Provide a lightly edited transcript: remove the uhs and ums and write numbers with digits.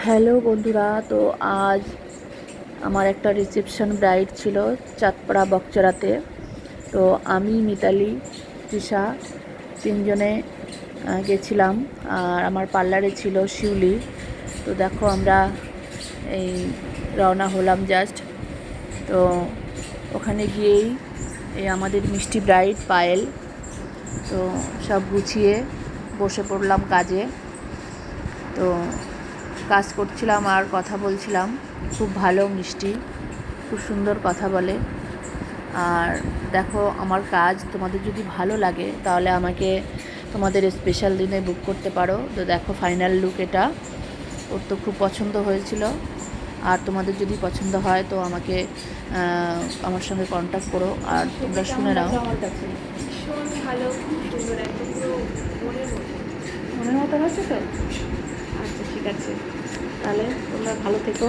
Hello বন্ধুরা, তো আজ আমার একটা রিসেপশন ব্রাইড ছিল চাঁদপাড়া বকচরাতে। তো আমি, মিতালি, তৃষা তিনজনে গেছিলাম। আর আমার পার্লারে ছিল শিউলি। তো দেখো আমরা এই রওনা হলাম জাস্ট। তো ওখানে গিয়েই এই আমাদের মিষ্টি ব্রাইড পায়েল, তো সব গুছিয়ে বসে পড়লাম কাজে। তো কাজ করছিলাম আর কথা বলছিলাম। খুব ভালো মিষ্টি, খুব সুন্দর কথা বলে। আর দেখো আমার কাজ তোমাদের যদি ভালো লাগে তাহলে আমাকে তোমাদের স্পেশাল দিনে বুক করতে পারো। তো দেখো ফাইনাল লুক এটা। ওর তো খুব পছন্দ হয়েছিল। আর তোমাদের যদি পছন্দ হয় তো আমাকে আমার সঙ্গে কন্ট্যাক্ট করো আর তোমরা শুনে নাও। আমার কাছে ভীষণ ভালো, খুব সুন্দর, একদম পুরো মনের মতো। মনের মতো হয়েছে তো? আচ্ছা, ঠিক আছে, তাহলে তোমরা ভালো থেকো।